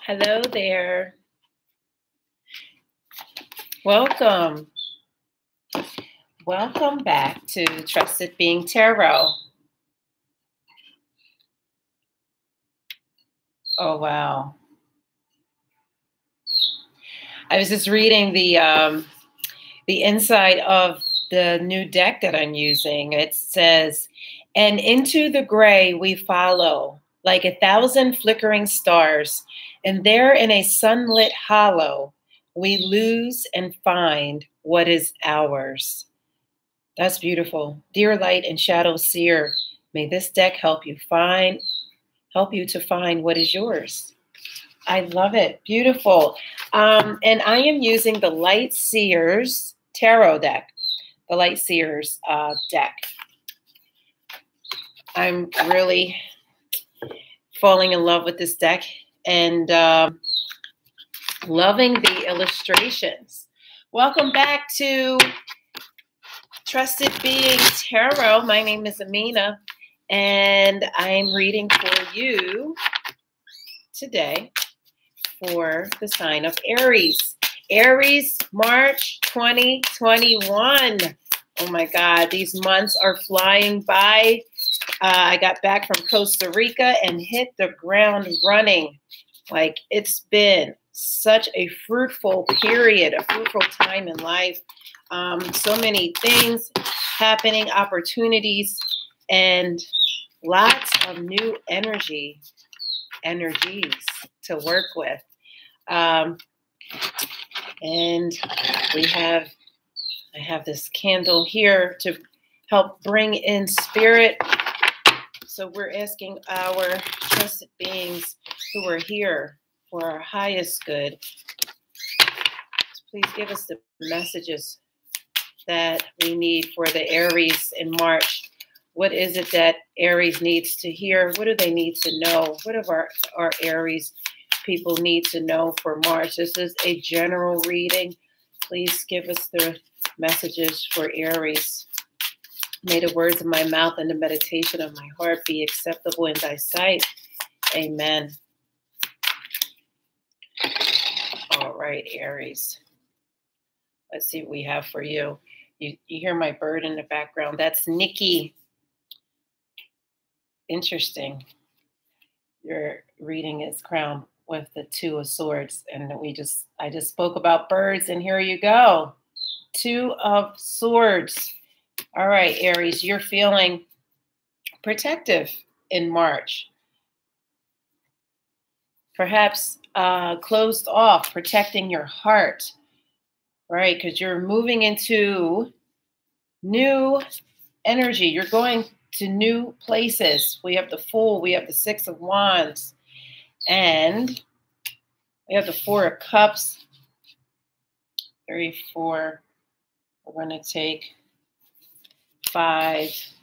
Hello there. Welcome. Welcome back to Trusted Being Tarot. Oh, wow. I was just reading the inside of the new deck that I'm using. It says, "And into the gray we follow, like 1,000 flickering stars, and there in a sunlit hollow, we lose and find what is ours." That's beautiful. Dear light and shadow seer, may this deck help you to find what is yours. I love it. Beautiful. And I am using the Light Seers Tarot deck, the Light Seers deck. I'm really falling in love with this deck and loving the illustrations. Welcome back to Trusted Being Tarot. My name is Amina, and I'm reading for you today for the sign of Aries. Aries, March 2021. Oh my God, these months are flying by. I got back from Costa Rica and hit the ground running. Like, it's been such a fruitful period, a fruitful time in life. So many things happening, opportunities, and lots of new energies to work with. And I have this candle here to help bring in spirit. So we're asking our trusted beings who are here for our highest good, please give us the messages that we need for the Aries in March. What is it that Aries needs to hear? What do they need to know? What do our Aries people need to know for March? This is a general reading. Please give us the messages for Aries. May the words of my mouth and the meditation of my heart be acceptable in thy sight. Amen. All right, Aries. Let's see what we have for you. You hear my bird in the background. That's Nikki. Interesting. Your reading is crowned with the Two of Swords. And I just spoke about birds, and here you go. Two of Swords. All right, Aries, you're feeling protective in March. Perhaps closed off, protecting your heart, right? Because you're moving into new energy. You're going to new places. We have the Fool, we have the Six of Wands, and we have the Four of Cups. 34. We're going to take 5.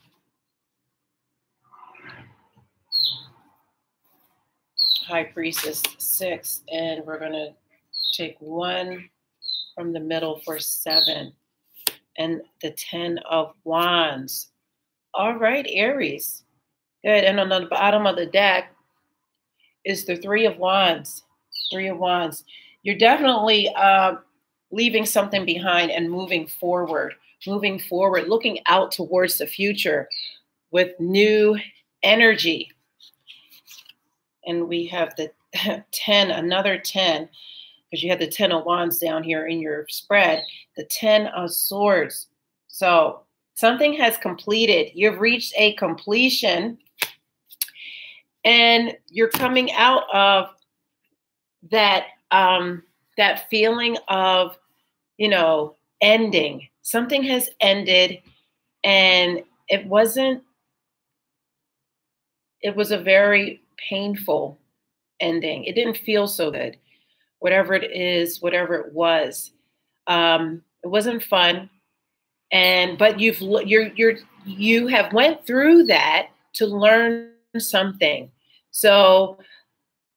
High Priestess 6, and we're going to take 1 from the middle for 7, and the 10 of Wands. All right, Aries. Good. And on the bottom of the deck is the Three of Wands. 3 of Wands. You're definitely leaving something behind and moving forward, looking out towards the future with new energy. And we have the 10, another 10, because you had the 10 of Wands down here in your spread, the 10 of Swords. So something has completed. You've reached a completion, and you're coming out of that, that feeling of, ending. Something has ended, and it was a very painful ending. It didn't feel so good. Whatever it is, whatever it was, it wasn't fun. But you have went through that to learn something. So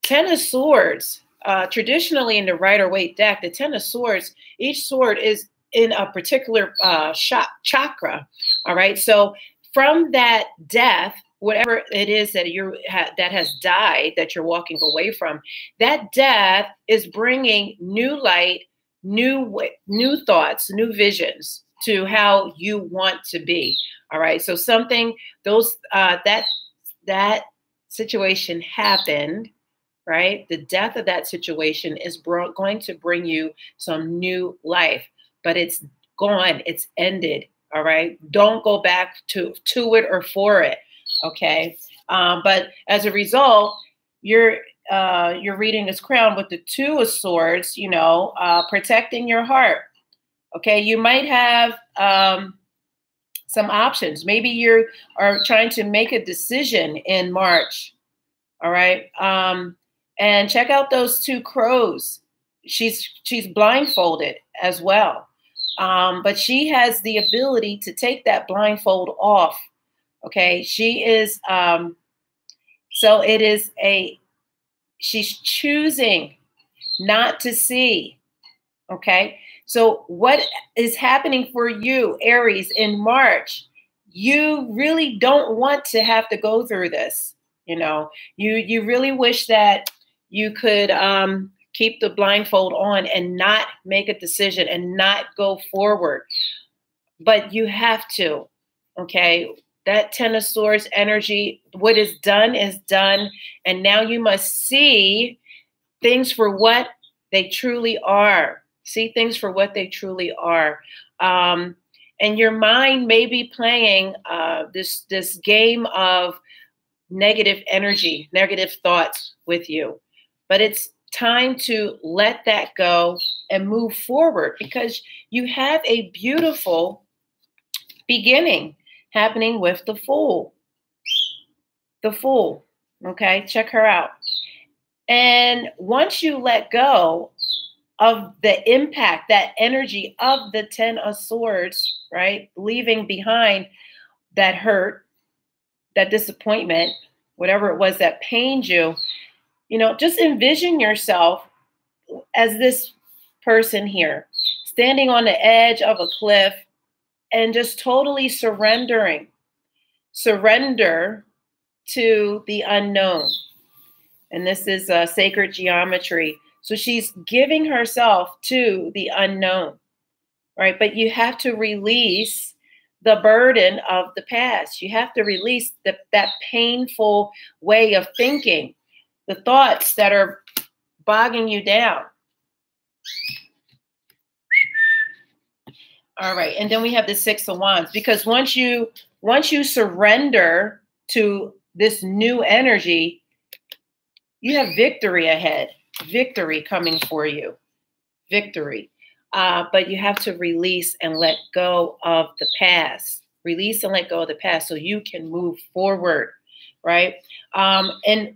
10 of Swords, traditionally in the Rider-Waite deck, the 10 of Swords, each sword is in a particular chakra. All right. So from that death, whatever it is that that has died, that you're walking away from, that death is bringing new light, new thoughts, new visions to how you want to be. All right. So something that situation happened, right? The death of that situation is going to bring you some new life, but it's gone. It's ended. All right. Don't go back to it or for it. Okay. But as a result, you're reading this crown with the Two of Swords, protecting your heart. Okay. You might have some options. Maybe you are trying to make a decision in March. All right. And check out those two crows. She's blindfolded as well. But she has the ability to take that blindfold off. Okay. She is, so it is she's choosing not to see. Okay. So what is happening for you, Aries, in March? You really don't want to have to go through this. You really wish that you could keep the blindfold on and not make a decision and not go forward. But you have to, okay? That Ten of Swords energy, what is done is done. And now you must see things for what they truly are. See things for what they truly are. And your mind may be playing this game of negative energy, negative thoughts with you. But it's time to let that go and move forward, because you have a beautiful beginning happening with the Fool. The Fool. Okay, check her out. And once you let go of the impact, that energy of the Ten of Swords, right? Leaving behind that hurt, that disappointment, whatever it was that pained you, just envision yourself as this person here, standing on the edge of a cliff and just totally surrender to the unknown. And this is sacred geometry. So she's giving herself to the unknown, right? But you have to release the burden of the past. You have to release that painful way of thinking, the thoughts that are bogging you down. All right. And then we have the Six of Wands, because once you surrender to this new energy, you have victory ahead, victory coming for you, victory. But you have to release and let go of the past. Release and let go of the past so you can move forward, right? And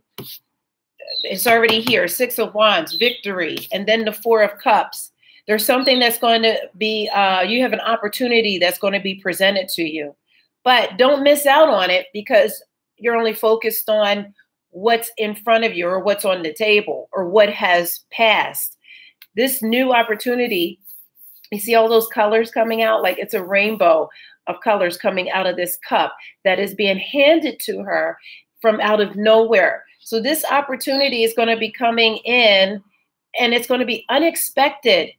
it's already here, Six of Wands, victory, and then the Four of Cups. There's something that's going to be, you have an opportunity that's going to be presented to you. But don't miss out on it because you're only focused on what's in front of you or what's on the table or what has passed. This new opportunity, you see all those colors coming out? Like it's a rainbow of colors coming out of this cup that is being handed to her from out of nowhere. So this opportunity is going to be coming in and it's going to be unexpected,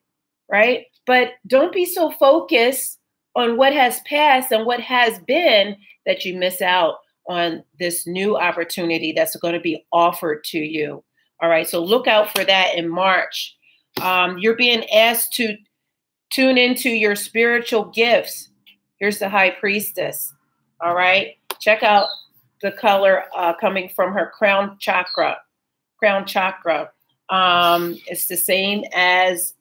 right? But don't be so focused on what has passed and what has been that you miss out on this new opportunity that's going to be offered to you. All right. So look out for that in March. You're being asked to tune into your spiritual gifts. Here's the High Priestess. All right. Check out the color coming from her crown chakra. Crown chakra. It's the same as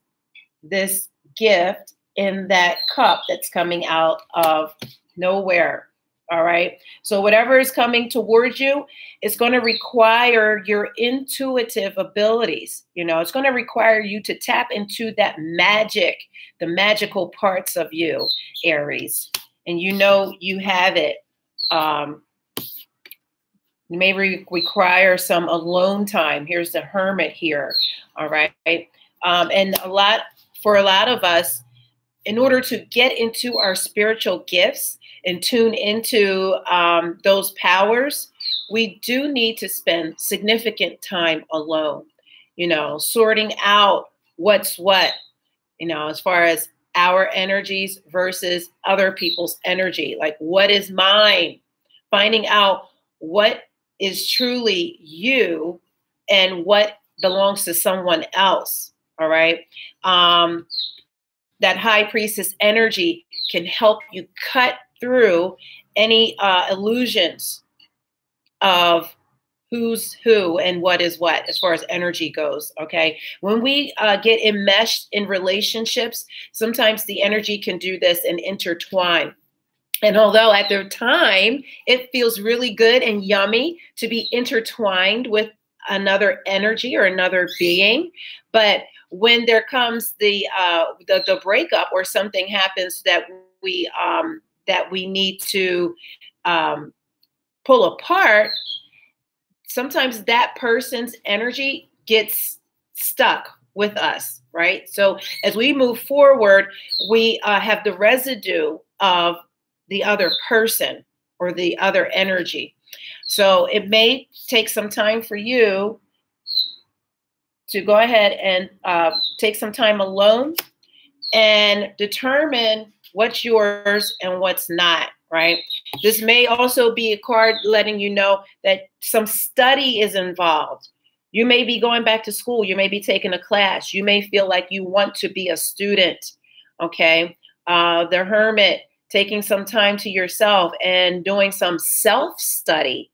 this gift in that cup that's coming out of nowhere. All right. So whatever is coming towards you, it's going to require your intuitive abilities. It's going to require you to tap into that magic, the magical parts of you, Aries. And you have it. You may require some alone time. Here's the Hermit here. All right. And for a lot of us, in order to get into our spiritual gifts and tune into those powers, we do need to spend significant time alone, sorting out what's what, as far as our energies versus other people's energy. Like, what is mine? Finding out what is truly you and what belongs to someone else. All right. That high priestess energy can help you cut through any illusions of who's who and what is what as far as energy goes. Okay. When we get enmeshed in relationships, sometimes the energy can do this and intertwine. And although at the time it feels really good and yummy to be intertwined with another energy or another being, but when there comes the breakup or something happens that we need to pull apart, sometimes that person's energy gets stuck with us, right? So as we move forward, we have the residue of the other person or the other energy. So it may take some time for you to go ahead and take some time alone and determine what's yours and what's not, right? This may also be a card letting you know that some study is involved. You may be going back to school. You may be taking a class. You may feel like you want to be a student, okay? The Hermit, taking some time to yourself and doing some self-study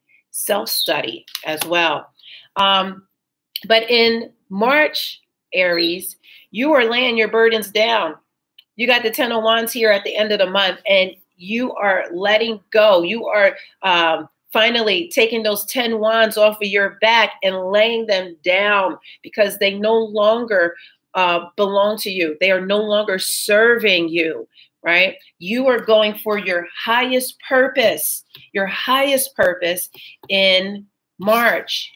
as well. But in March, Aries, you are laying your burdens down. You got the 10 of Wands here at the end of the month, and you are letting go. You are finally taking those 10 wands off of your back and laying them down because they no longer belong to you. They are no longer serving you, right? You are going for your highest purpose in March.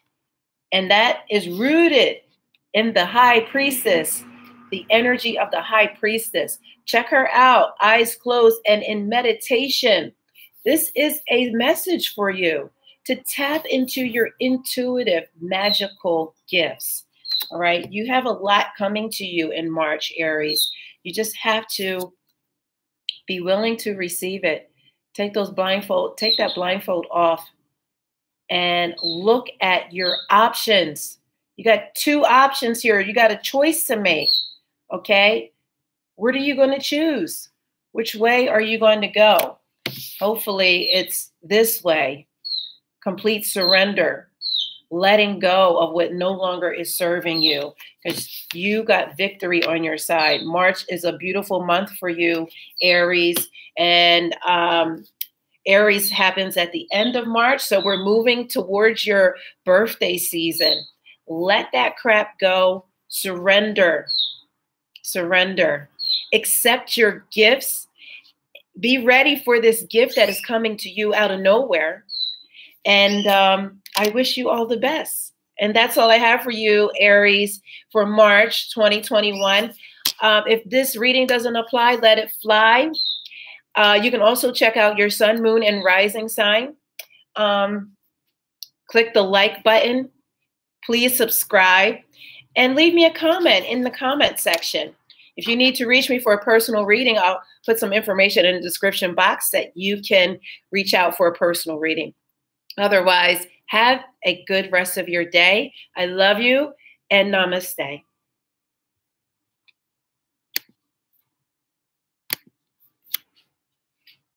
And that is rooted in the high priestess, the energy of the high priestess. Check her out, eyes closed and in meditation. This is a message for you to tap into your intuitive, magical gifts. All right. You have a lot coming to you in March, Aries. You just have to be willing to receive it. Take that blindfold off and look at your options. You got 2 options here. You got a choice to make. Okay. What are you going to choose? Which way are you going to go? Hopefully it's this way. Complete surrender. Letting go of what no longer is serving you, because you got victory on your side. March is a beautiful month for you, Aries. And Aries happens at the end of March. So we're moving towards your birthday season. Let that crap go. Surrender. Surrender. Accept your gifts. Be ready for this gift that is coming to you out of nowhere. And I wish you all the best. And that's all I have for you, Aries, for March 2021. If this reading doesn't apply, let it fly. You can also check out your sun, moon, and rising sign. Click the like button. Please subscribe. And leave me a comment in the comment section. If you need to reach me for a personal reading, I'll put some information in the description box that you can reach out for a personal reading. Otherwise, have a good rest of your day. I love you, and namaste.